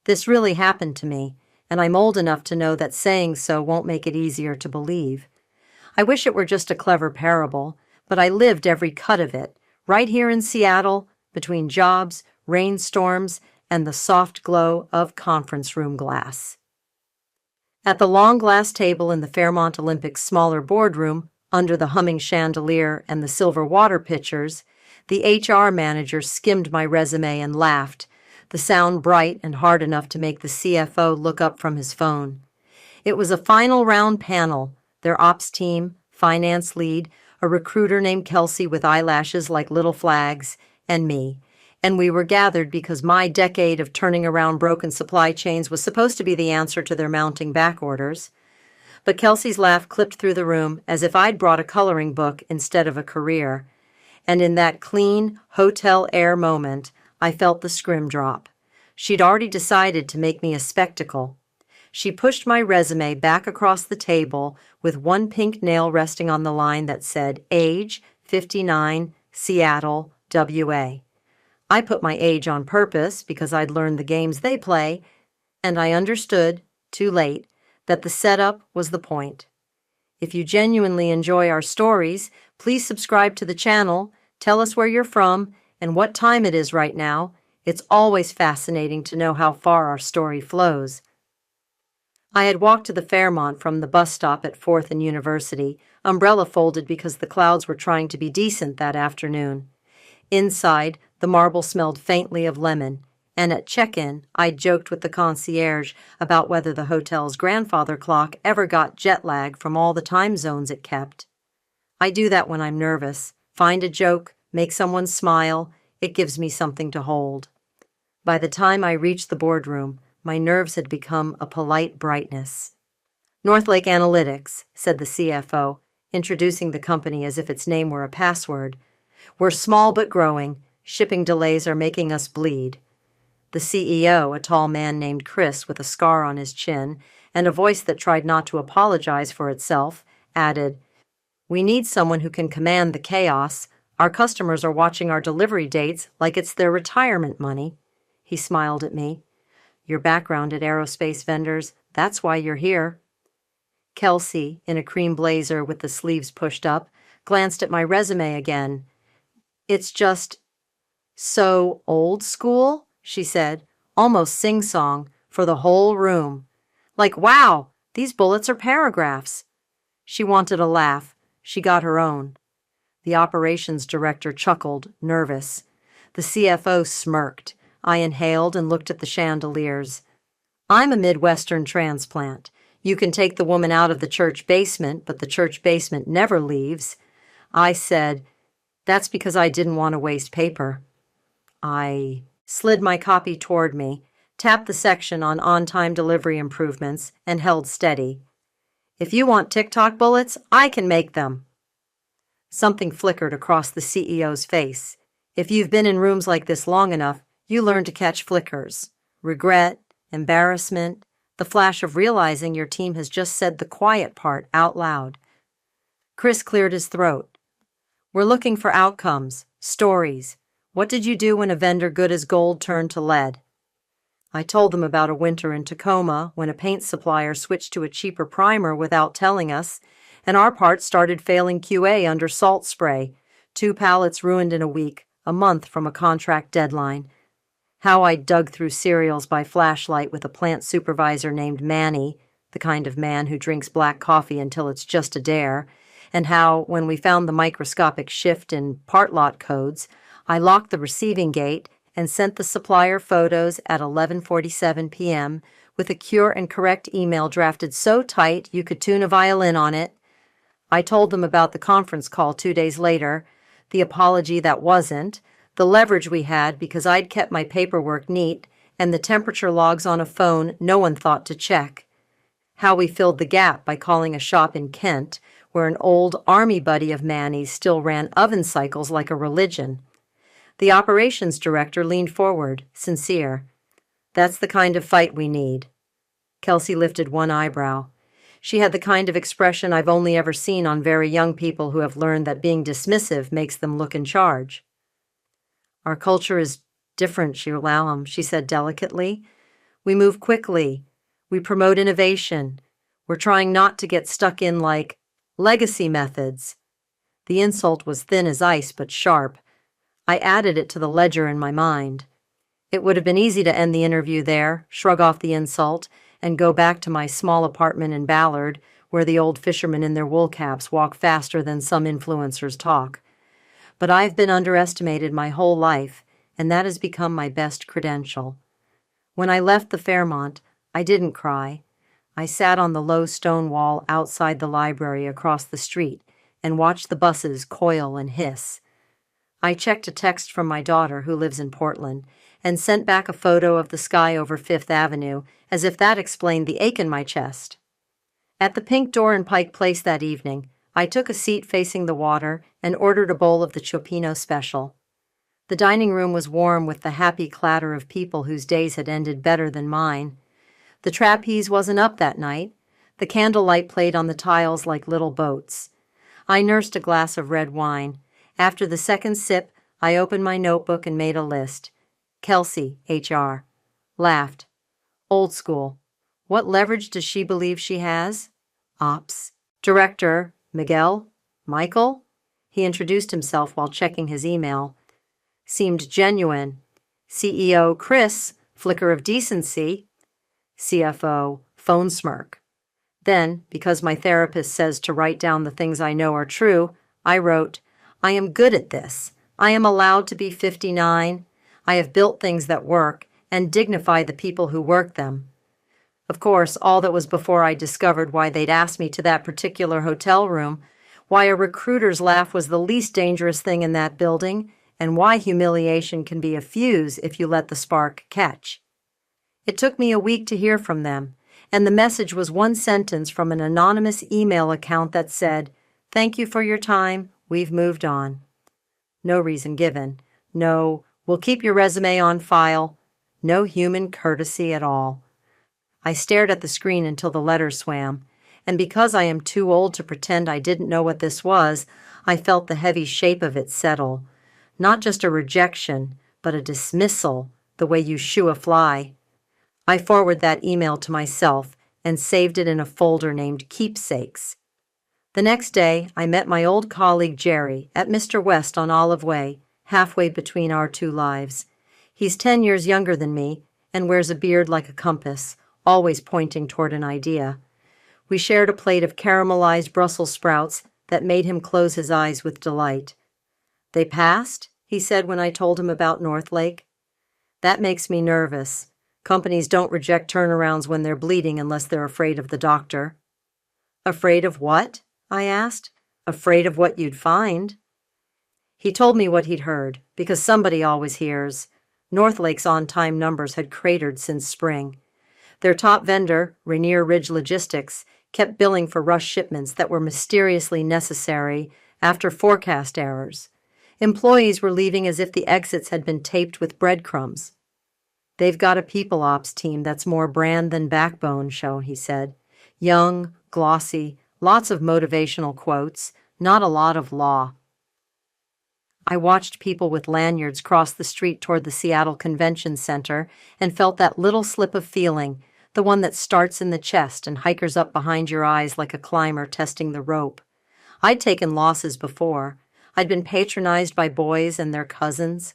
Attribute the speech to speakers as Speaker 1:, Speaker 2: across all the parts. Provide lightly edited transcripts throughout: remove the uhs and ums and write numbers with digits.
Speaker 1: This really happened to me, and I'm old enough to know that saying so won't make it easier to believe. I wish it were just a clever parable, but I lived every cut of it, right here in Seattle, between jobs, rainstorms, and the soft glow of conference room glass. At the long glass table in the Fairmont Olympics smaller boardroom, under the humming chandelier and the silver water pitchers, the HR manager skimmed my resume and laughed, the sound bright and hard enough to make the CFO look up from his phone. It was a final round panel, their ops team, finance lead, a recruiter named Kelsey with eyelashes like little flags, and me. And we were gathered because my decade of turning around broken supply chains was supposed to be the answer to their mounting back orders. But Kelsey's laugh clipped through the room as if I'd brought a coloring book instead of a career. And in that clean, hotel air moment, I felt the scrim drop. She'd already decided to make me a spectacle. She pushed my resume back across the table with one pink nail resting on the line that said, Age, 59, Seattle, WA. I put my age on purpose because I'd learned the games they play, and I understood, too late, that the setup was the point. If you genuinely enjoy our stories, please subscribe to the channel, tell us where you're from, and what time it is right now. It's always fascinating to know how far our story flows. I had walked to the Fairmont from the bus stop at 4th and University, umbrella folded because the clouds were trying to be decent that afternoon. Inside, the marble smelled faintly of lemon, and at check-in, I joked with the concierge about whether the hotel's grandfather clock ever got jet lag from all the time zones it kept. I do that when I'm nervous. Find a joke, make someone smile. It gives me something to hold. By the time I reached the boardroom, my nerves had become a polite brightness. Northlake Analytics, said the CFO, introducing the company as if its name were a password. We're small but growing. Shipping delays are making us bleed. The CEO, a tall man named Chris with a scar on his chin and a voice that tried not to apologize for itself, added, We need someone who can command the chaos. Our customers are watching our delivery dates like it's their retirement money. He smiled at me. Your background at aerospace vendors, that's why you're here. Kelsey, in a cream blazer with the sleeves pushed up, glanced at my resume again. It's just so old school, she said, almost sing-song, for the whole room. Like, wow, these bullets are paragraphs. She wanted a laugh. She got her own. The operations director chuckled, nervous. The CFO smirked. I inhaled and looked at the chandeliers. I'm a Midwestern transplant. You can take the woman out of the church basement, but the church basement never leaves. I said, That's because I didn't want to waste paper. I slid my copy toward me, tapped the section on-time delivery improvements, and held steady. If you want TikTok bullets, I can make them. Something flickered across the CEO's face. If you've been in rooms like this long enough, you learn to catch flickers. Regret, embarrassment, the flash of realizing your team has just said the quiet part out loud. Chris cleared his throat. We're looking for outcomes, stories. What did you do when a vendor good as gold turned to lead? I told them about a winter in Tacoma when a paint supplier switched to a cheaper primer without telling us, and our parts started failing QA under salt spray. 2 pallets ruined in a week, a month from a contract deadline. How I dug through cereals by flashlight with a plant supervisor named Manny, the kind of man who drinks black coffee until it's just a dare, and how, when we found the microscopic shift in part lot codes, I locked the receiving gate and sent the supplier photos at 11:47 p.m. with a cure and correct email drafted so tight you could tune a violin on it. I told them about the conference call 2 days later, the apology that wasn't, the leverage we had because I'd kept my paperwork neat, and the temperature logs on a phone no one thought to check. How we filled the gap by calling a shop in Kent where an old army buddy of Manny's still ran oven cycles like a religion. The operations director leaned forward, sincere. That's the kind of fight we need. Kelsey lifted one eyebrow. She had the kind of expression I've only ever seen on very young people who have learned that being dismissive makes them look in charge. Our culture is different, Shirlalam, she said delicately. We move quickly. We promote innovation. We're trying not to get stuck in like legacy methods. The insult was thin as ice but sharp. I added it to the ledger in my mind. It would have been easy to end the interview there, shrug off the insult, and go back to my small apartment in Ballard, where the old fishermen in their wool caps walk faster than some influencers talk. But I've been underestimated my whole life, and that has become my best credential. When I left the Fairmont, I didn't cry. I sat on the low stone wall outside the library across the street and watched the buses coil and hiss. I checked a text from my daughter, who lives in Portland, and sent back a photo of the sky over Fifth Avenue, as if that explained the ache in my chest. At the Pink Door in Pike Place that evening, I took a seat facing the water and ordered a bowl of the Cioppino special. The dining room was warm with the happy clatter of people whose days had ended better than mine. The trapeze wasn't up that night. The candlelight played on the tiles like little boats. I nursed a glass of red wine. After the second sip, I opened my notebook and made a list. Kelsey, HR. Laughed. Old school. What leverage does she believe she has? Ops. Director, Miguel? Michael? He introduced himself while checking his email. Seemed genuine. CEO, Chris, flicker of decency. CFO, phone smirk. Then, because my therapist says to write down the things I know are true, I wrote, I am good at this. I am allowed to be 59. I have built things that work and dignify the people who work them. Of course, all that was before I discovered why they'd asked me to that particular hotel room, why a recruiter's laugh was the least dangerous thing in that building, and why humiliation can be a fuse if you let the spark catch. It took me a week to hear from them, and the message was one sentence from an anonymous email account that said, "Thank you for your time. We've moved on." No reason given. No, "We'll keep your resume on file." No human courtesy at all. I stared at the screen until the letters swam, and because I am too old to pretend I didn't know what this was, I felt the heavy shape of it settle. Not just a rejection, but a dismissal, the way you shoo a fly. I forwarded that email to myself and saved it in a folder named Keepsakes. The next day, I met my old colleague Jerry at Mr. West on Olive Way, halfway between our two lives. He's 10 years younger than me and wears a beard like a compass, always pointing toward an idea. We shared a plate of caramelized Brussels sprouts that made him close his eyes with delight. "They passed?" he said when I told him about Northlake. "That makes me nervous. Companies don't reject turnarounds when they're bleeding unless they're afraid of the doctor." "Afraid of what?" I asked. "Afraid of what you'd find." He told me what he'd heard, because somebody always hears. Northlake's on-time numbers had cratered since spring. Their top vendor, Rainier Ridge Logistics, kept billing for rush shipments that were mysteriously necessary after forecast errors. Employees were leaving as if the exits had been taped with breadcrumbs. "They've got a people ops team that's more brand than backbone," he said. "Young, glossy, lots of motivational quotes, not a lot of law." I watched people with lanyards cross the street toward the Seattle Convention Center and felt that little slip of feeling, the one that starts in the chest and hikers up behind your eyes like a climber testing the rope. I'd taken losses before. I'd been patronized by boys and their cousins.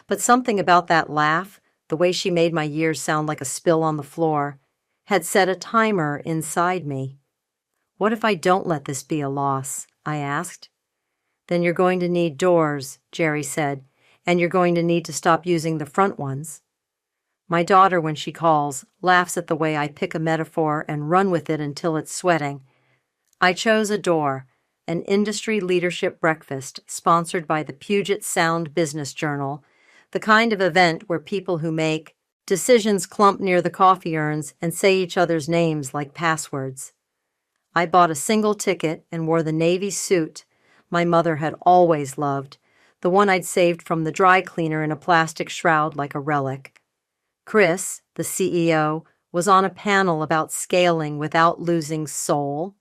Speaker 1: But something about that laugh, the way she made my years sound like a spill on the floor, had set a timer inside me. "What if I don't let this be a loss?" I asked. "Then you're going to need doors," Jerry said, "and you're going to need to stop using the front ones." My daughter, when she calls, laughs at the way I pick a metaphor and run with it until it's sweating. I chose a door, an industry leadership breakfast sponsored by the Puget Sound Business Journal, the kind of event where people who make decisions clump near the coffee urns and say each other's names like passwords. I bought a single ticket and wore the navy suit my mother had always loved, the one I'd saved from the dry cleaner in a plastic shroud like a relic. Chris, the CEO, was on a panel about scaling without losing soul.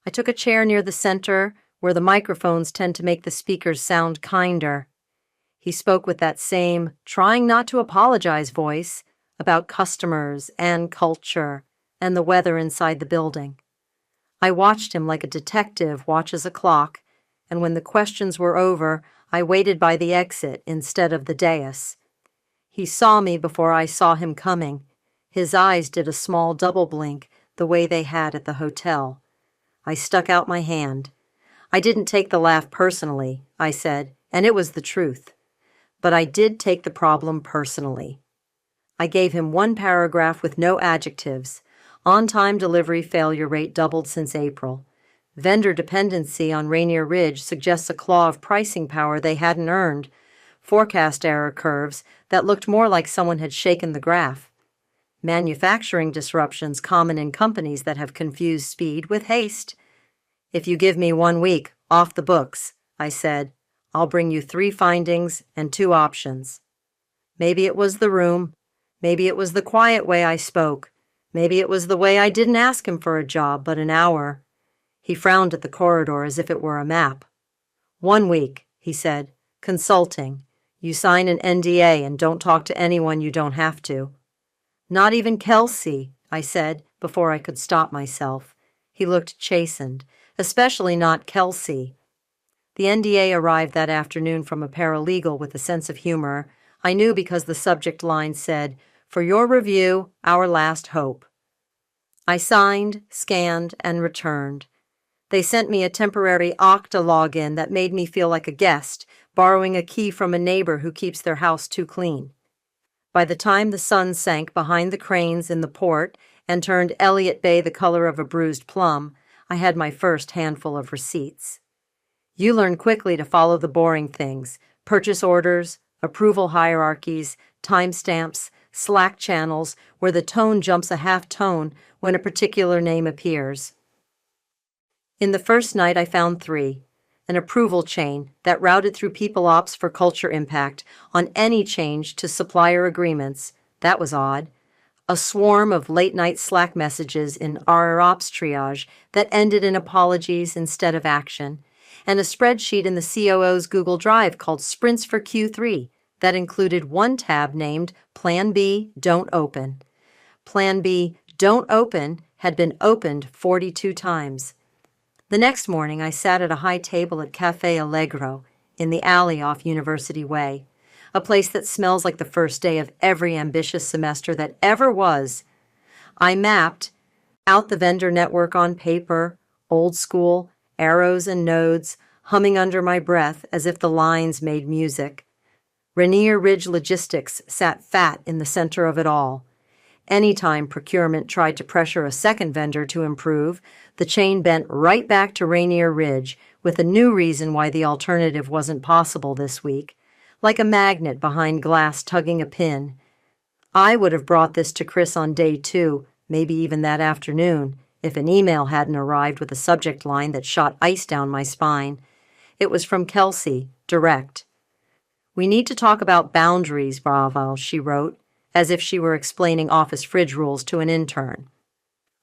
Speaker 1: I took a chair near the center, where the microphones tend to make the speakers sound kinder. He spoke with that same, trying not to apologize voice, about customers and culture and the weather inside the building. I watched him like a detective watches a clock, and when the questions were over, I waited by the exit instead of the dais. He saw me before I saw him coming. His eyes did a small double blink, the way they had at the hotel. I stuck out my hand. I didn't take the laugh personally, I said, and it was the truth. But I did take the problem personally. I gave him one paragraph with no adjectives. On-time delivery failure rate doubled since April. Vendor dependency on Rainier Ridge suggests a claw of pricing power they hadn't earned. Forecast error curves that looked more like someone had shaken the graph. Manufacturing disruptions common in companies that have confused speed with haste. If you give me 1 week, off the books, I said, I'll bring you 3 findings and 2 options. Maybe it was the room. Maybe it was the quiet way I spoke. Maybe it was the way I didn't ask him for a job, but an hour. He frowned at the corridor as if it were a map. 1 week, he said. Consulting. You sign an NDA and don't talk to anyone you don't have to. Not even Kelsey, I said, before I could stop myself. He looked chastened, especially not Kelsey. The NDA arrived that afternoon from a paralegal with a sense of humor. I knew because the subject line said, "For your review, our last hope." I signed, scanned, and returned. They sent me a temporary Okta login that made me feel like a guest, borrowing a key from a neighbor who keeps their house too clean. By the time the sun sank behind the cranes in the port and turned Elliott Bay the color of a bruised plum, I had my first handful of receipts. You learn quickly to follow the boring things: purchase orders, approval hierarchies, timestamps, Slack channels where the tone jumps a half tone when a particular name appears. In the first night, I found 3. An approval chain that routed through people ops for culture impact on any change to supplier agreements. That was odd. A swarm of late-night Slack messages in our ops triage that ended in apologies instead of action, and a spreadsheet in the COO's Google Drive called Sprints for Q3 that included one tab named Plan B, Don't Open. Plan B, Don't Open had been opened 42 times. The next morning, I sat at a high table at Cafe Allegro in the alley off University Way, a place that smells like the first day of every ambitious semester that ever was. I mapped out the vendor network on paper, old school, arrows and nodes, humming under my breath as if the lines made music. Rainier Ridge Logistics sat fat in the center of it all. Anytime procurement tried to pressure a second vendor to improve, the chain bent right back to Rainier Ridge with a new reason why the alternative wasn't possible this week, like a magnet behind glass tugging a pin. I would have brought this to Chris on day 2, maybe even that afternoon, if an email hadn't arrived with a subject line that shot ice down my spine. It was from Kelsey, direct. "We need to talk about boundaries, Bravo," she wrote, as if she were explaining office fridge rules to an intern.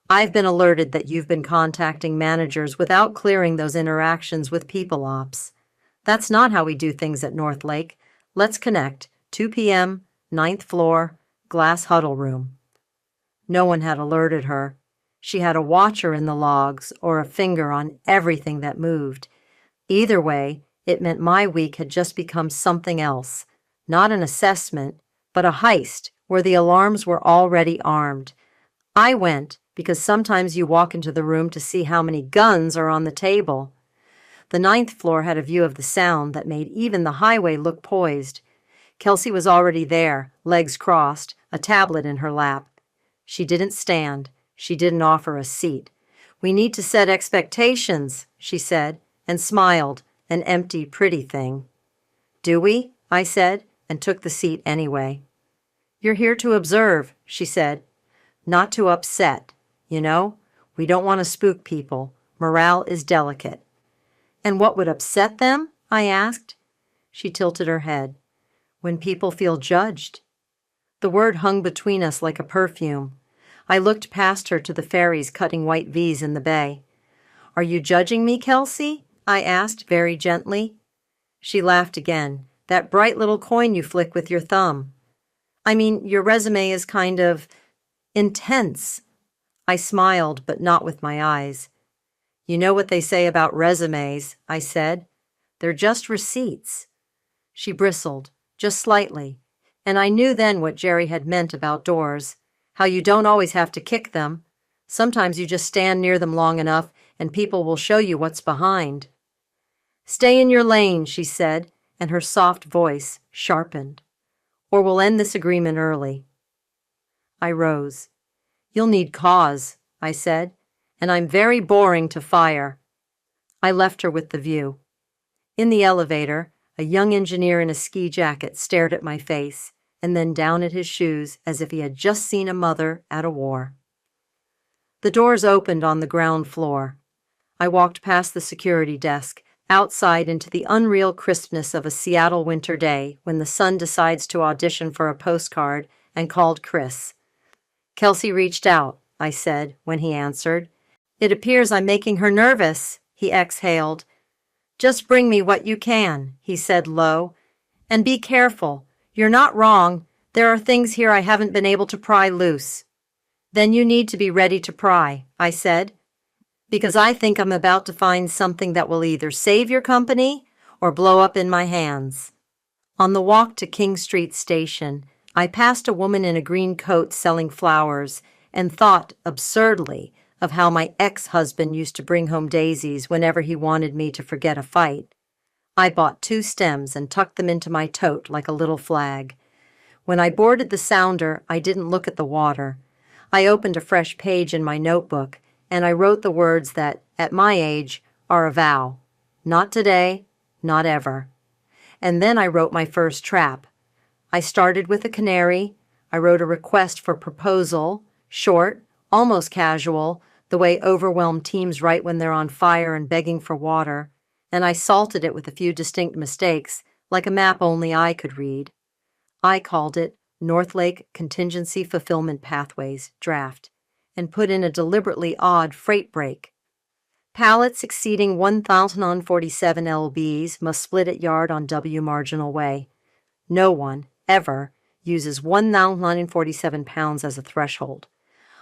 Speaker 1: "I've been alerted that you've been contacting managers without clearing those interactions with people ops. That's not how we do things at North Lake. Let's connect. 2 p.m., 9th floor, glass huddle room." No one had alerted her. She had a watcher in the logs or a finger on everything that moved. Either way, it meant my week had just become something else. Not an assessment, but a heist where the alarms were already armed. I went because sometimes you walk into the room to see how many guns are on the table. The 9th floor had a view of the sound that made even the highway look poised. Kelsey was already there, legs crossed, a tablet in her lap. She didn't stand. She didn't offer a seat. "We need to set expectations," she said, and smiled, an empty, pretty thing. "Do we?" I said, and took the seat anyway. "You're here to observe," she said. "Not to upset. You know, we don't want to spook people. Morale is delicate." "And what would upset them?" I asked. She tilted her head. "When people feel judged." The word hung between us like a perfume. I looked past her to the ferries cutting white V's in the bay. "Are you judging me, Kelsey?" I asked very gently. She laughed again. "That bright little coin you flick with your thumb." I mean, your resume is kind of intense. I smiled, but not with my eyes. You know what they say about resumes, I said. They're just receipts. She bristled, just slightly, and I knew then what Jerry had meant about doors, how you don't always have to kick them. Sometimes you just stand near them long enough and people will show you what's behind. Stay in your lane, she said, and her soft voice sharpened. Or we'll end this agreement early. I rose. You'll need cause, I said, and I'm very boring to fire. I left her with the view. In the elevator, a young engineer in a ski jacket stared at my face and then down at his shoes as if he had just seen a mother at a war. The doors opened on the ground floor. I walked past the security desk, outside into the unreal crispness of a Seattle winter day when the sun decides to audition for a postcard, and called Chris. Kelsey reached out, I said, when he answered. It appears I'm making her nervous, he exhaled. Just bring me what you can, he said low. And be careful. You're not wrong. There are things here I haven't been able to pry loose. Then you need to be ready to pry, I said, because I think I'm about to find something that will either save your company or blow up in my hands. On the walk to King Street Station, I passed a woman in a green coat selling flowers and thought, absurdly, of how my ex-husband used to bring home daisies whenever he wanted me to forget a fight. I bought 2 stems and tucked them into my tote like a little flag. When I boarded the sounder, I didn't look at the water. I opened a fresh page in my notebook, and I wrote the words that, at my age, are a vow. Not today, not ever. And then I wrote my first trap. I started with a canary. I wrote a request for proposal, short, almost casual, the way overwhelmed teams write when they're on fire and begging for water, and I salted it with a few distinct mistakes, like a map only I could read. I called it North Lake Contingency Fulfillment Pathways Draft, and put in a deliberately odd freight break. Pallets exceeding 1,047 lbs must split at yard on W marginal way. No one, ever, uses 1,947 pounds as a threshold.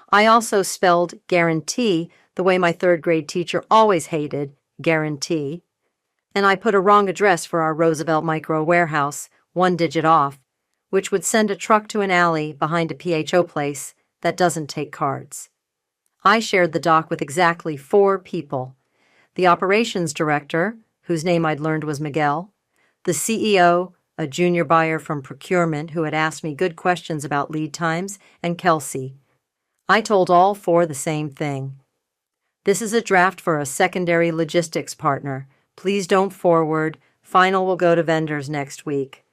Speaker 1: I also spelled guarantee the way my 3rd grade teacher always hated guarantee, and I put a wrong address for our Roosevelt Micro warehouse, 1 digit off, which would send a truck to an alley behind a PHO place that doesn't take cards. I shared the dock with exactly 4 people: the operations director, whose name I'd learned was Miguel, the CEO, a junior buyer from procurement who had asked me good questions about lead times, and Kelsey. I told all 4 the same thing. This is a draft for a secondary logistics partner. Please don't forward. Final will go to vendors next week.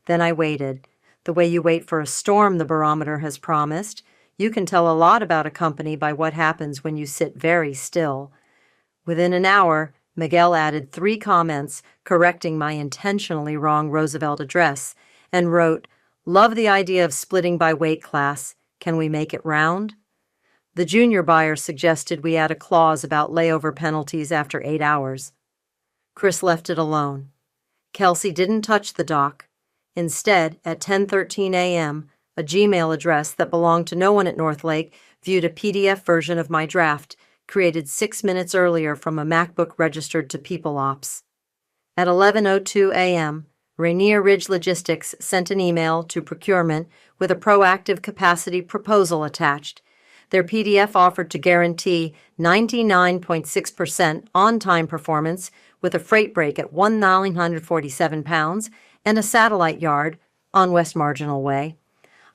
Speaker 1: Then I waited. The way you wait for a storm, the barometer has promised. You can tell a lot about a company by what happens when you sit very still. Within an hour, Miguel added 3 comments correcting my intentionally wrong Roosevelt address and wrote, "Love the idea of splitting by weight class. Can we make it round?" The junior buyer suggested we add a clause about layover penalties after 8 hours. Chris left it alone. Kelsey didn't touch the dock. Instead, at 10:13 a.m., a Gmail address that belonged to no one at Northlake viewed a PDF version of my draft, created 6 minutes earlier from a MacBook registered to PeopleOps. At 11:02 a.m., Rainier Ridge Logistics sent an email to procurement with a proactive capacity proposal attached. Their PDF offered to guarantee 99.6% on-time performance with a freight break at 1,947 pounds and a satellite yard on West Marginal Way.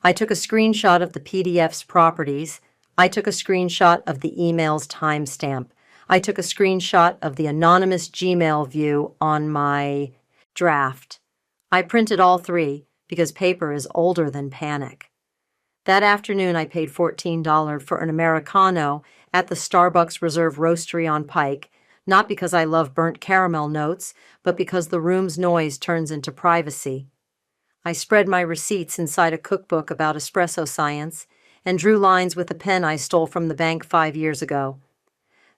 Speaker 1: I took a screenshot of the PDF's properties. I took a screenshot of the email's timestamp. I took a screenshot of the anonymous Gmail view on my draft. I printed all 3 because paper is older than panic. That afternoon, I paid $14 for an Americano at the Starbucks Reserve Roastery on Pike, not because I love burnt caramel notes, but because the room's noise turns into privacy. I spread my receipts inside a cookbook about espresso science and drew lines with a pen I stole from the bank 5 years ago.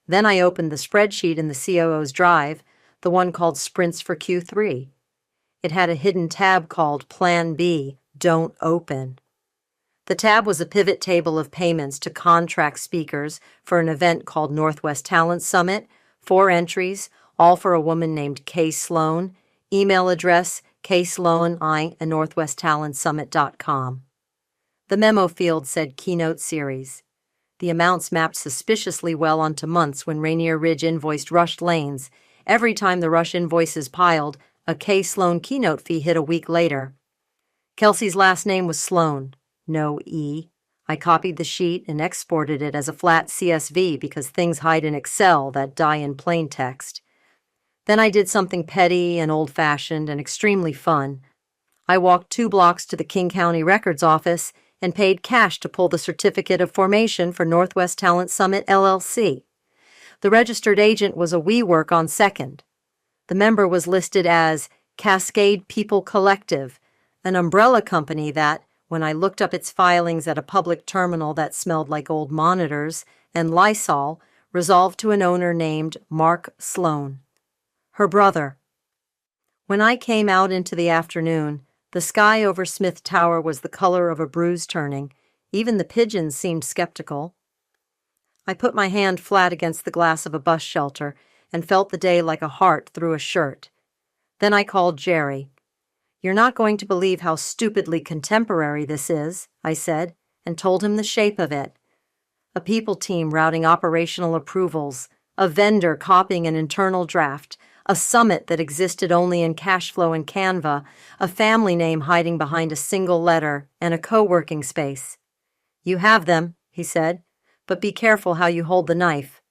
Speaker 1: Then I opened the spreadsheet in the COO's drive, the one called Sprints for Q3. It had a hidden tab called Plan B, "Don't open." The tab was a pivot table of payments to contract speakers for an event called Northwest Talent Summit, 4 entries, all for a woman named Kay Sloan, email address ksloan@northwesttalentsummit.com. The memo field said Keynote Series. The amounts mapped suspiciously well onto months when Rainier Ridge invoiced Rush Lanes. Every time the Rush invoices piled, a Kay Sloan keynote fee hit a week later. Kelsey's last name was Sloan, no E. I copied the sheet and exported it as a flat CSV because things hide in Excel that die in plain text. Then I did something petty and old-fashioned and extremely fun. I walked 2 blocks to the King County Records office and paid cash to pull the certificate of formation for Northwest Talent Summit, LLC. The registered agent was a WeWork on Second. The member was listed as Cascade People Collective, an umbrella company that, when I looked up its filings at a public terminal that smelled like old monitors and Lysol, resolved to an owner named Mark Sloan. Her brother. When I came out into the afternoon, the sky over Smith Tower was the color of a bruise turning. Even the pigeons seemed skeptical. I put my hand flat against the glass of a bus shelter and felt the day like a heart through a shirt. Then I called Jerry. "You're not going to believe how stupidly contemporary this is," I said, and told him the shape of it. A people team routing operational approvals, a vendor copying an internal draft, a summit that existed only in Cashflow and Canva, a family name hiding behind a single letter, and a co-working space. "You have them," he said, "but be careful how you hold the knife."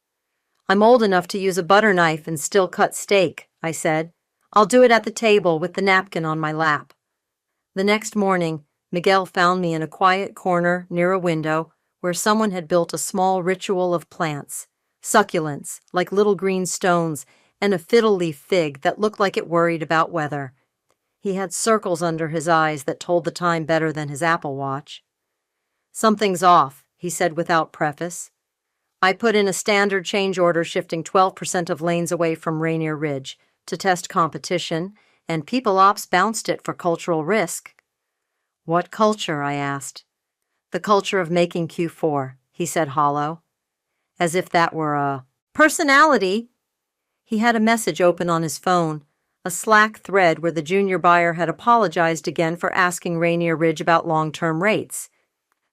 Speaker 1: "I'm old enough to use a butter knife and still cut steak," I said. "I'll do it at the table with the napkin on my lap." The next morning, Miguel found me in a quiet corner near a window where someone had built a small ritual of plants, succulents like little green stones, and a fiddle leaf fig that looked like it worried about weather. He had circles under his eyes that told the time better than his Apple Watch. "Something's off," he said without preface. "I put in a standard change order shifting 12% of lanes away from Rainier Ridge to test competition, and People Ops bounced it for cultural risk." "What culture?" I asked. "The culture of making Q4, he said hollow. As if that were a personality. He had a message open on his phone, a Slack thread where the junior buyer had apologized again for asking Rainier Ridge about long-term rates.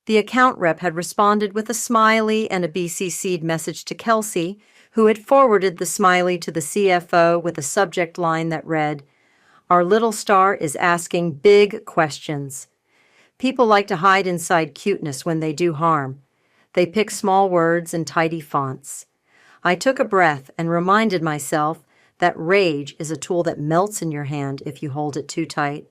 Speaker 1: The account rep had responded with a smiley and a BCC'd message to Kelsey, who had forwarded the smiley to the CFO with a subject line that read, "Our little star is asking big questions." People like to hide inside cuteness when they do harm. They pick small words and tidy fonts. I took a breath and reminded myself that rage is a tool that melts in your hand if you hold it too tight.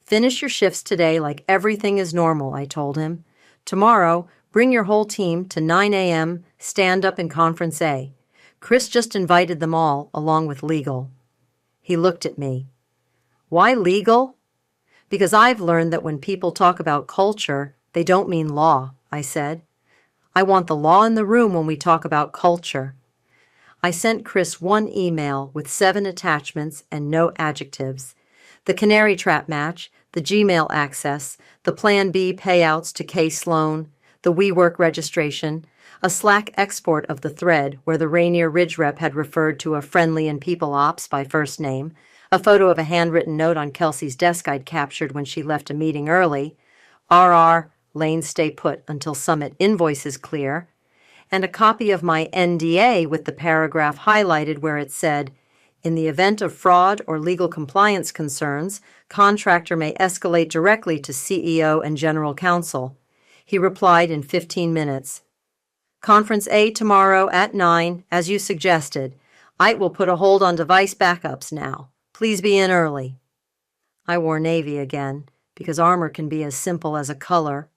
Speaker 1: "Finish your shifts today like everything is normal," I told him. "Tomorrow, bring your whole team to 9 a.m., stand up in Conference A. Chris just invited them all, along with legal." He looked at me. "Why legal?" "Because I've learned that when people talk about culture, they don't mean law," I said. "I want the law in the room when we talk about culture." I sent Chris one email with 7 attachments and no adjectives. The canary trap match, the Gmail access, the Plan B payouts to Kay Sloan, the WeWork registration, a Slack export of the thread where the Rainier Ridge rep had referred to a friendly and People Ops by first name, a photo of a handwritten note on Kelsey's desk I'd captured when she left a meeting early, RR, lanes stay put until Summit invoices clear, and a copy of my NDA with the paragraph highlighted where it said, "In the event of fraud or legal compliance concerns, contractor may escalate directly to CEO and General Counsel." He replied in 15 minutes. "Conference A tomorrow at 9, as you suggested. I will put a hold on device backups now. Please be in early." I wore navy again, because armor can be as simple as a color.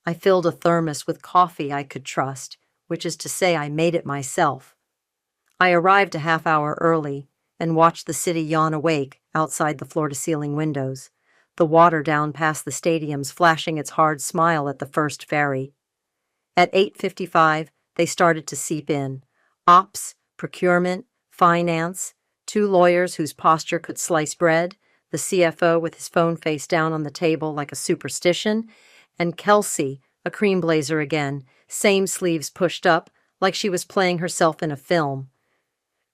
Speaker 1: I filled a thermos with coffee I could trust, which is to say I made it myself. I arrived a half hour early and watched the city yawn awake outside the floor-to-ceiling windows, the water down past the stadiums flashing its hard smile at the first ferry. At 8:55, they started to seep in. Ops, procurement, finance, 2 lawyers whose posture could slice bread, the CFO with his phone face down on the table like a superstition, and Kelsey, a cream blazer again, same sleeves pushed up, like she was playing herself in a film.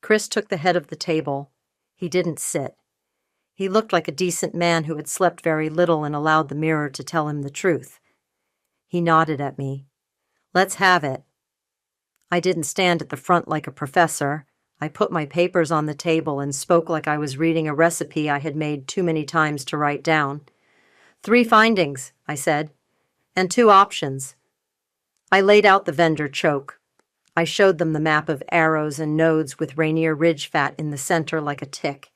Speaker 1: Chris took the head of the table. He didn't sit. He looked like a decent man who had slept very little and allowed the mirror to tell him the truth. He nodded at me. "Let's have it." I didn't stand at the front like a professor. I put my papers on the table and spoke like I was reading a recipe I had made too many times to write down. 3 findings, I said, and 2 options. I laid out the vendor choke. I showed them the map of arrows and nodes with Rainier Ridge fat in the center like a tick.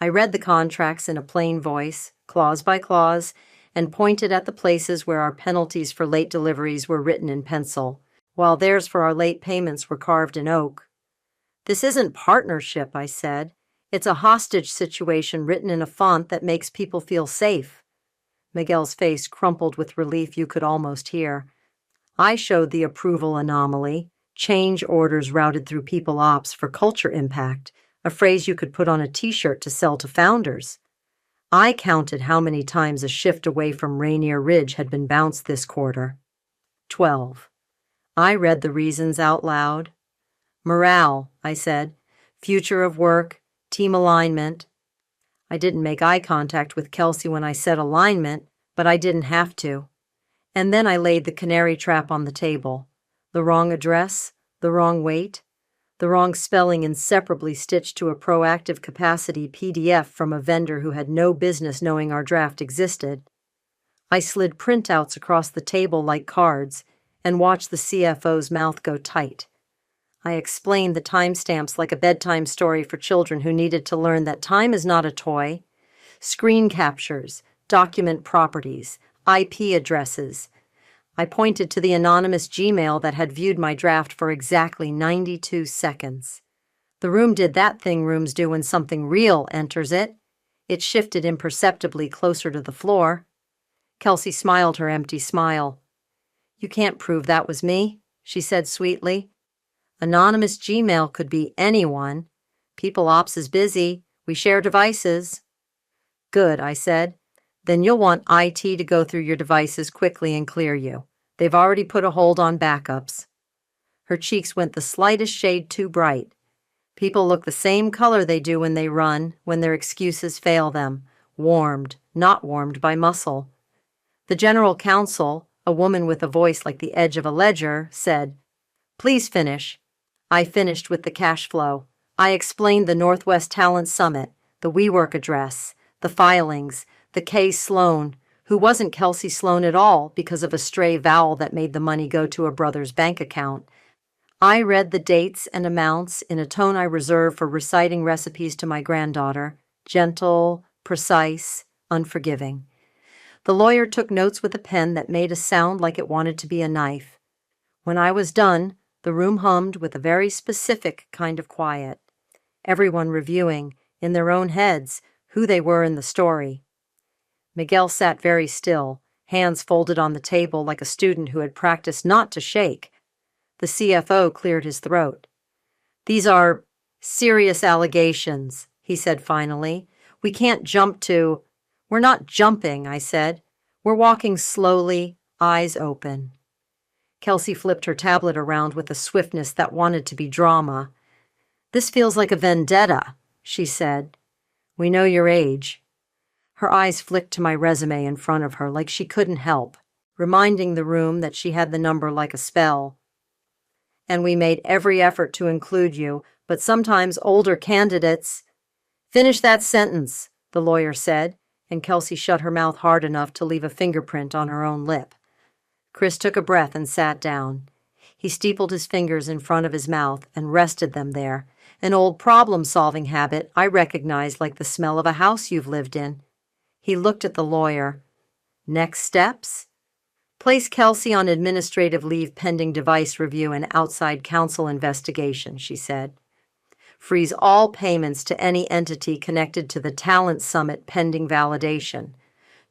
Speaker 1: I read the contracts in a plain voice, clause by clause, and pointed at the places where our penalties for late deliveries were written in pencil, while theirs for our late payments were carved in oak. "This isn't partnership," I said. "It's a hostage situation written in a font that makes people feel safe." Miguel's face crumpled with relief you could almost hear. I showed the approval anomaly, change orders routed through People Ops for culture impact, a phrase you could put on a t-shirt to sell to founders. I counted how many times a shift away from Rainier Ridge had been bounced this quarter. 12. I read the reasons out loud. "Morale," I said. "Future of work, team alignment." I didn't make eye contact with Kelsey when I said alignment, but I didn't have to. And then I laid the canary trap on the table. The wrong address, the wrong weight, the wrong spelling inseparably stitched to a proactive capacity PDF from a vendor who had no business knowing our draft existed. I slid printouts across the table like cards and watched the CFO's mouth go tight. I explained the timestamps like a bedtime story for children who needed to learn that time is not a toy. Screen captures, document properties, IP addresses. I pointed to the anonymous Gmail that had viewed my draft for exactly 92 seconds. The room did that thing rooms do when something real enters it. It shifted imperceptibly closer to the floor. Kelsey smiled her empty smile. "You can't prove that was me," she said sweetly. "Anonymous Gmail could be anyone. People Ops is busy. We share devices." "Good," I said. "Then you'll want IT to go through your devices quickly and clear you. They've already put a hold on backups." Her cheeks went the slightest shade too bright. People look the same color they do when they run, when their excuses fail them, warmed, not warmed by muscle. The general counsel, a woman with a voice like the edge of a ledger, said, "Please finish." I finished with the cash flow. I explained the Northwest Talent Summit, the WeWork address, the filings, the K. Sloan, who wasn't Kelsey Sloan at all because of a stray vowel that made the money go to a brother's bank account. I read the dates and amounts in a tone I reserve for reciting recipes to my granddaughter, gentle, precise, unforgiving. The lawyer took notes with a pen that made a sound like it wanted to be a knife. When I was done, the room hummed with a very specific kind of quiet. Everyone reviewing, in their own heads, who they were in the story. Miguel sat very still, hands folded on the table like a student who had practiced not to shake. The CFO cleared his throat. "These are serious allegations," he said finally. "We can't jump to—" "We're not jumping," I said. "We're walking slowly, eyes open." Kelsey flipped her tablet around with a swiftness that wanted to be drama. "This feels like a vendetta," she said. "We know your age." Her eyes flicked to my resume in front of her like she couldn't help, reminding the room that she had the number like a spell. "And we made every effort to include you, but sometimes older candidates—" "Finish that sentence," the lawyer said, and Kelsey shut her mouth hard enough to leave a fingerprint on her own lip. Chris took a breath and sat down. He steepled his fingers in front of his mouth and rested them there, an old problem-solving habit I recognized like the smell of a house you've lived in. He looked at the lawyer. "Next steps?" "Place Kelsey on administrative leave pending device review and outside counsel investigation," she said. "Freeze all payments to any entity connected to the Talent Summit pending validation.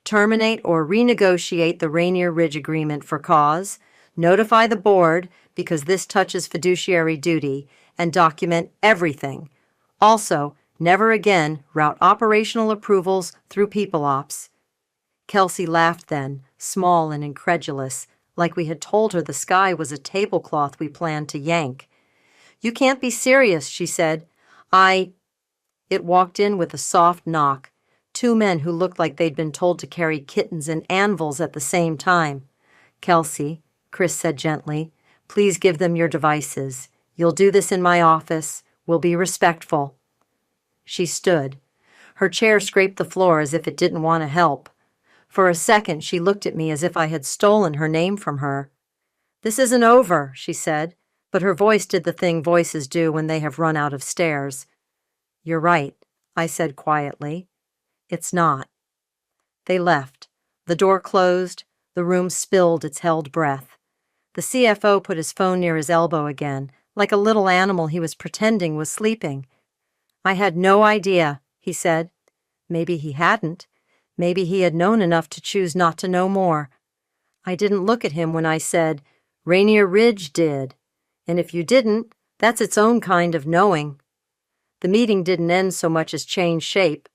Speaker 1: Terminate or renegotiate the Rainier Ridge agreement for cause. Notify the board, because this touches fiduciary duty, and document everything. Also, Never again route operational approvals through people ops. Kelsey laughed then, small and incredulous, like we had told her the sky was a tablecloth we planned to yank. "You can't be serious," she said. It walked in with a soft knock. Two men who looked like they'd been told to carry kittens and anvils at the same time. "Kelsey," Chris said gently, "please give them your devices. You'll do this in my office. We'll be respectful." She stood. Her chair scraped the floor as if it didn't want to help. For a second, she looked at me as if I had stolen her name from her. "This isn't over," she said, but her voice did the thing voices do when they have run out of stairs. "You're right," I said quietly. "It's not." They left. The door closed. The room spilled its held breath. The CFO put his phone near his elbow again, like a little animal he was pretending was sleeping. "I had no idea," he said. Maybe he hadn't. Maybe he had known enough to choose not to know more. I didn't look at him when I said, "Rainier Ridge did. And if you didn't, that's its own kind of knowing." The meeting didn't end so much as change shape.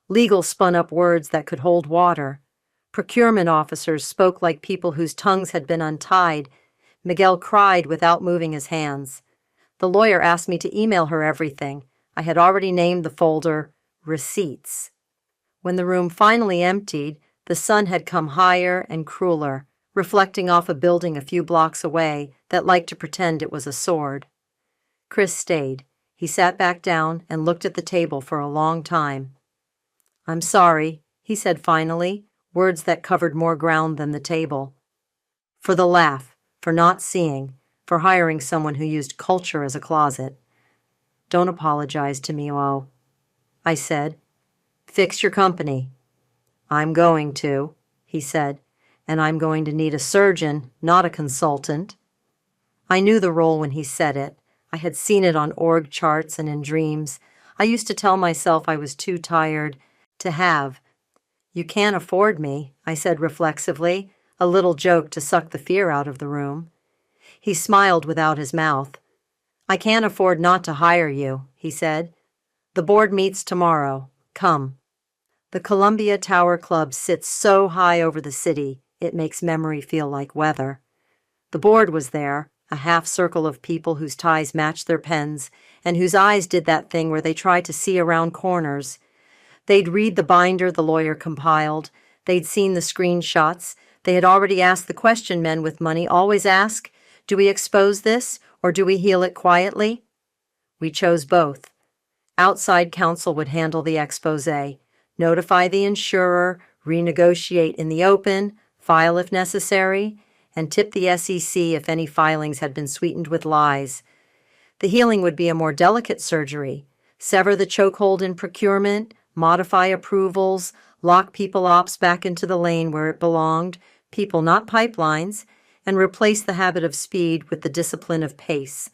Speaker 1: Legal spun up words that could hold water. Procurement officers spoke like people whose tongues had been untied. Miguel cried without moving his hands. The lawyer asked me to email her everything. I had already named the folder Receipts. When the room finally emptied, the sun had come higher and crueler, reflecting off a building a few blocks away that liked to pretend it was a sword. Chris stayed. He sat back down and looked at the table for a long time. "I'm sorry," he said finally, words that covered more ground than the table. "For the laugh, for not seeing, for hiring someone who used culture as a closet." "Don't apologize to me, O," I said. "Fix your company." "I'm going to," he said, "and I'm going to need a surgeon, not a consultant." I knew the role when he said it. I had seen it on org charts and in dreams. I used to tell myself I was too tired to have. "You can't afford me," I said reflexively, a little joke to suck the fear out of the room. He smiled without his mouth. "I can't afford not to hire you," he said. "The board meets tomorrow. Come." The Columbia Tower Club sits so high over the city, it makes memory feel like weather. The board was there, a half circle of people whose ties matched their pens and whose eyes did that thing where they try to see around corners. They'd read the binder the lawyer compiled. They'd seen the screenshots. They had already asked the question men with money always ask, "Do we expose this, or do we heal it quietly?" We chose both. Outside counsel would handle the expose, notify the insurer, renegotiate in the open, file if necessary, and tip the SEC if any filings had been sweetened with lies. The healing would be a more delicate surgery. Sever the chokehold in procurement, modify approvals, lock people ops back into the lane where it belonged, people not pipelines, and replace the habit of speed with the discipline of pace.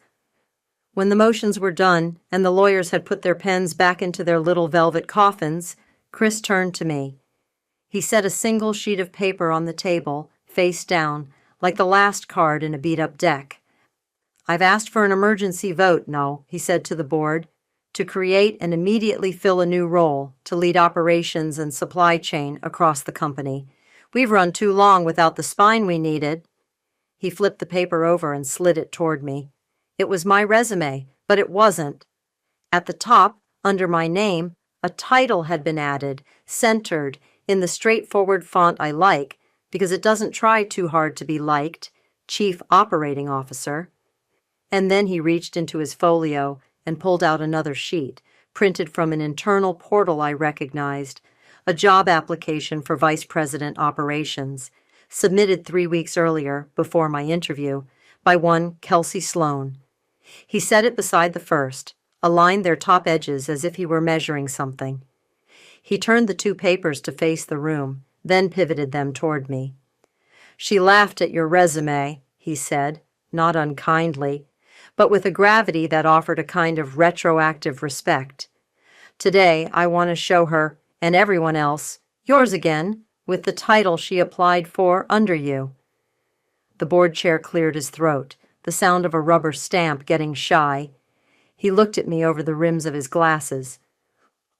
Speaker 1: When the motions were done and the lawyers had put their pens back into their little velvet coffins, Chris turned to me. He set a single sheet of paper on the table, face down, like the last card in a beat-up deck. "I've asked for an emergency vote, no," he said to the board, "to create and immediately fill a new role to lead operations and supply chain across the company. We've run too long without the spine we needed." He flipped the paper over and slid it toward me. It was my resume, but it wasn't. At the top, under my name, a title had been added, centered, in the straightforward font I like, because it doesn't try too hard to be liked, Chief Operating Officer. And then he reached into his folio and pulled out another sheet, printed from an internal portal I recognized, a job application for Vice President Operations, submitted 3 weeks earlier, before my interview, by one Kelsey Sloan. He set it beside the first, aligned their top edges as if he were measuring something. He turned the two papers to face the room, then pivoted them toward me. "She laughed at your resume," he said, not unkindly, but with a gravity that offered a kind of retroactive respect. "Today, I want to show her, and everyone else, yours again, with the title she applied for under you." The board chair cleared his throat, the sound of a rubber stamp getting shy. He looked at me over the rims of his glasses.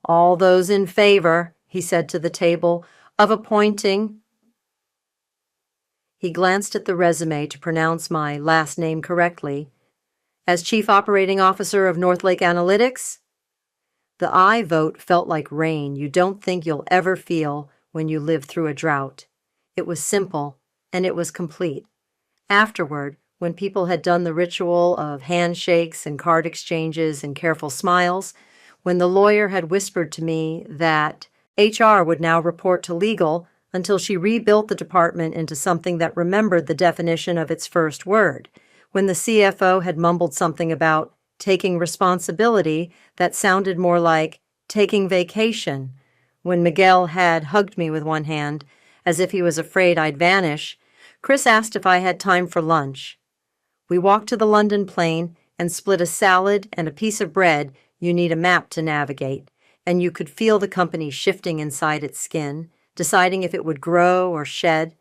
Speaker 1: All those in favor, he said to the table, of appointing. He glanced at the resume to pronounce my last name correctly. As Chief Operating Officer of Northlake Analytics? The aye vote felt like rain you don't think you'll ever feel when you live through a drought. It was simple, and it was complete. Afterward, when people had done the ritual of handshakes and card exchanges and careful smiles, when the lawyer had whispered to me that HR would now report to legal until she rebuilt the department into something that remembered the definition of its first word, when the CFO had mumbled something about taking responsibility that sounded more like taking vacation, when Miguel had hugged me with one hand, as if he was afraid I'd vanish, Chris asked if I had time for lunch. We walked to the London plane and split a salad and a piece of bread you need a map to navigate, and you could feel the company shifting inside its skin, deciding if it would grow or shed.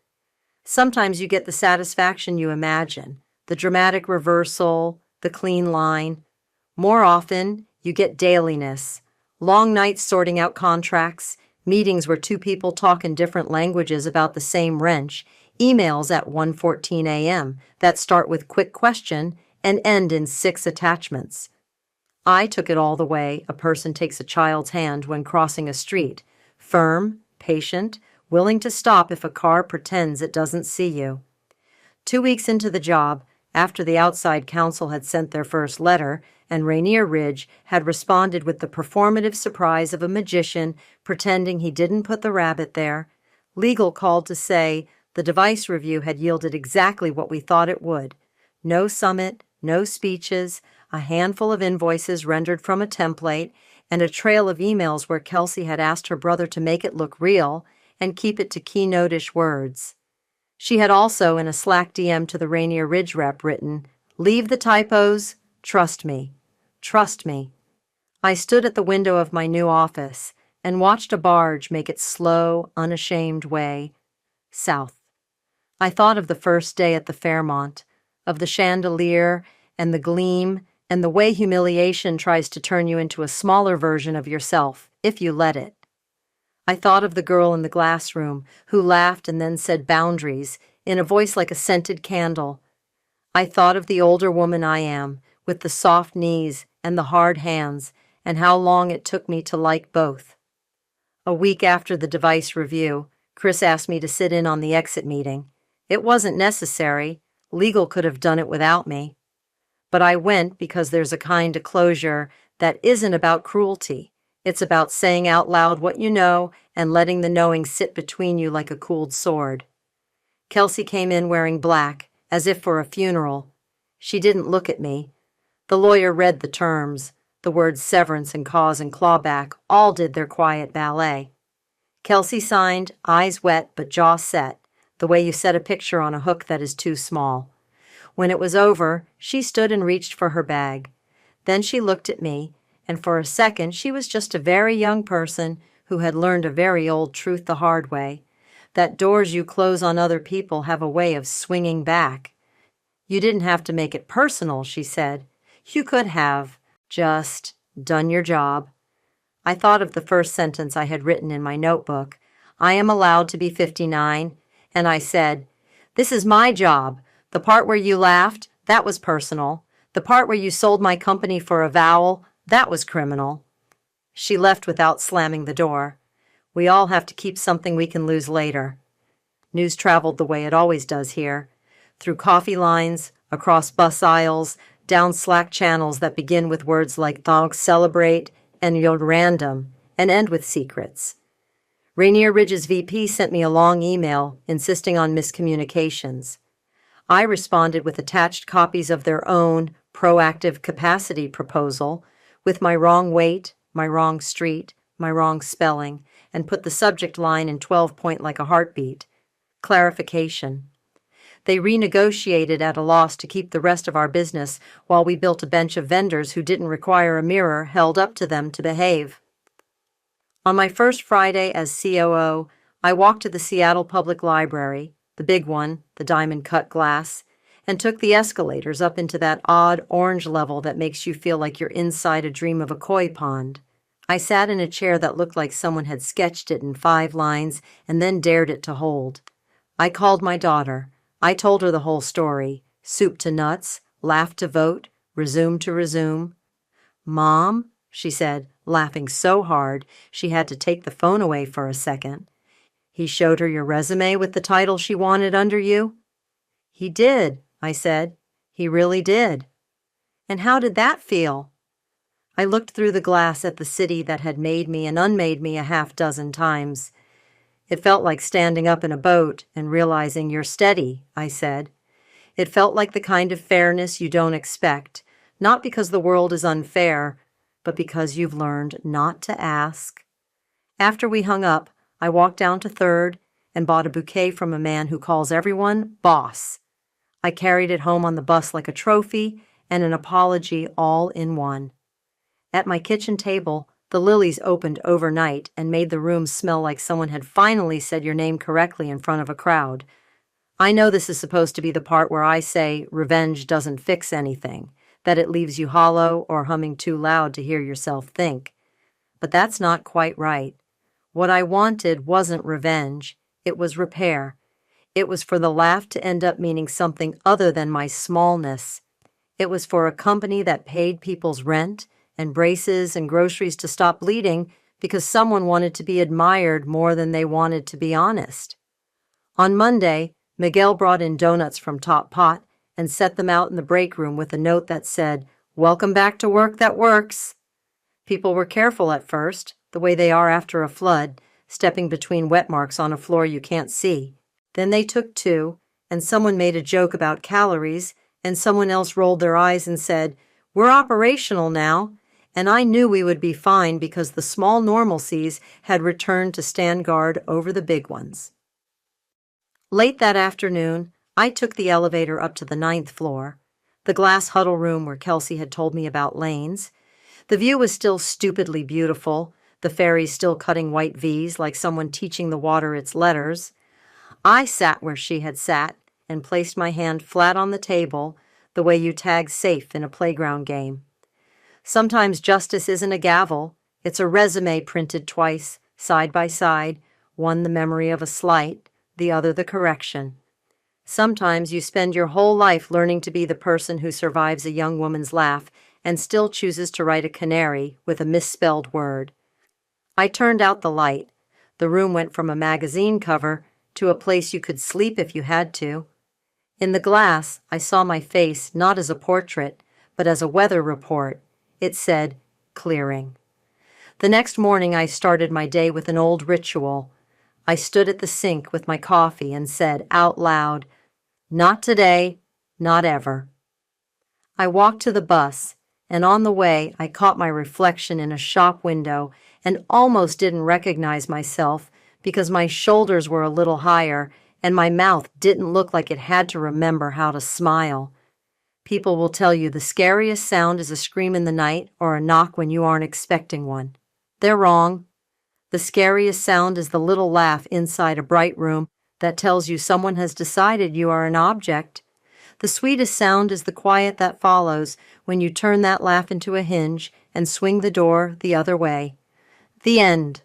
Speaker 1: Sometimes you get the satisfaction you imagine, the dramatic reversal, the clean line. More often, you get dailiness, long nights sorting out contracts, meetings where two people talk in different languages about the same wrench, emails at 1:14 a.m. that start with quick question and end in 6 attachments. I took it all the way a person takes a child's hand when crossing a street, firm, patient, willing to stop if a car pretends it doesn't see you. 2 weeks into the job, after the outside counsel had sent their first letter, and Rainier Ridge had responded with the performative surprise of a magician pretending he didn't put the rabbit there, legal called to say the device review had yielded exactly what we thought it would. No summit, no speeches, a handful of invoices rendered from a template, and a trail of emails where Kelsey had asked her brother to make it look real and keep it to keynote-ish words. She had also, in a Slack DM to the Rainier Ridge rep, written, "Leave the typos, trust me. Trust me." I stood at the window of my new office and watched a barge make its slow, unashamed way south. I thought of the first day at the Fairmont, of the chandelier and the gleam and the way humiliation tries to turn you into a smaller version of yourself, if you let it. I thought of the girl in the glass room who laughed and then said boundaries in a voice like a scented candle. I thought of the older woman I am, with the soft knees and the hard hands, and how long it took me to like both. A week after the device review, Chris asked me to sit in on the exit meeting. It wasn't necessary. Legal could have done it without me. But I went because there's a kind of closure that isn't about cruelty. It's about saying out loud what you know and letting the knowing sit between you like a cooled sword. Kelsey came in wearing black, as if for a funeral. She didn't look at me. The lawyer read the terms. The words severance and cause and clawback all did their quiet ballet. Kelsey signed, eyes wet but jaw set, the way you set a picture on a hook that is too small. When it was over, she stood and reached for her bag. Then she looked at me, and for a second she was just a very young person who had learned a very old truth the hard way, that doors you close on other people have a way of swinging back. You didn't have to make it personal, she said. You could have just done your job. I thought of the first sentence I had written in my notebook. I am allowed to be 59, and I said, "This is my job. The part where you laughed, that was personal. The part where you sold my company for a vowel, that was criminal." She left without slamming the door. We all have to keep something we can lose later. News traveled the way it always does here, through coffee lines, across bus aisles, down Slack channels that begin with words like "Thanks, celebrate," and "You're random," and end with secrets. Rainier Ridge's VP sent me a long email insisting on miscommunications. I responded with attached copies of their own proactive capacity proposal, with my wrong weight, my wrong street, my wrong spelling, and put the subject line in 12-point like a heartbeat. Clarification. They renegotiated at a loss to keep the rest of our business while we built a bench of vendors who didn't require a mirror held up to them to behave. On my first Friday as COO, I walked to the Seattle Public Library, the big one, the diamond-cut glass, and took the escalators up into that odd orange level that makes you feel like you're inside a dream of a koi pond. I sat in a chair that looked like someone had sketched it in 5 lines and then dared it to hold. I called my daughter. I told her the whole story, soup to nuts, laugh to vote, resume to resume. "Mom," she said, laughing so hard she had to take the phone away for a second. "He showed her your resume with the title she wanted under you?" "He did," I said. "He really did." "And how did that feel?" I looked through the glass at the city that had made me and unmade me a 6 times. "It felt like standing up in a boat and realizing you're steady," I said. "It felt like the kind of fairness you don't expect, not because the world is unfair, but because you've learned not to ask." After we hung up, I walked down to 3rd and bought a bouquet from a man who calls everyone boss. I carried it home on the bus like a trophy and an apology all in one. At my kitchen table, the lilies opened overnight and made the room smell like someone had finally said your name correctly in front of a crowd. I know this is supposed to be the part where I say revenge doesn't fix anything, that it leaves you hollow or humming too loud to hear yourself think. But that's not quite right. What I wanted wasn't revenge. It was repair. It was for the laugh to end up meaning something other than my smallness. It was for a company that paid people's rent and braces and groceries to stop bleeding because someone wanted to be admired more than they wanted to be honest. On Monday, Miguel brought in donuts from Top Pot and set them out in the break room with a note that said, "Welcome back to work that works." People were careful at first, the way they are after a flood, stepping between wet marks on a floor you can't see. Then they took 2, and someone made a joke about calories, and someone else rolled their eyes and said, "We're operational now." And I knew we would be fine because the small normalcies had returned to stand guard over the big ones. Late that afternoon, I took the elevator up to the 9th floor, the glass huddle room where Kelsey had told me about lanes. The view was still stupidly beautiful, the ferries still cutting white V's like someone teaching the water its letters. I sat where she had sat and placed my hand flat on the table, the way you tag safe in a playground game. Sometimes justice isn't a gavel, it's a resume printed twice, side by side, one the memory of a slight, the other the correction. Sometimes you spend your whole life learning to be the person who survives a young woman's laugh and still chooses to write a canary with a misspelled word. I turned out the light. The room went from a magazine cover to a place you could sleep if you had to. In the glass, I saw my face not as a portrait, but as a weather report. It said, "Clearing." The next morning, I started my day with an old ritual. I stood at the sink with my coffee and said out loud, "Not today, not ever." I walked to the bus, and on the way, I caught my reflection in a shop window and almost didn't recognize myself because my shoulders were a little higher and my mouth didn't look like it had to remember how to smile. People will tell you the scariest sound is a scream in the night or a knock when you aren't expecting one. They're wrong. The scariest sound is the little laugh inside a bright room that tells you someone has decided you are an object. The sweetest sound is the quiet that follows when you turn that laugh into a hinge and swing the door the other way. The end.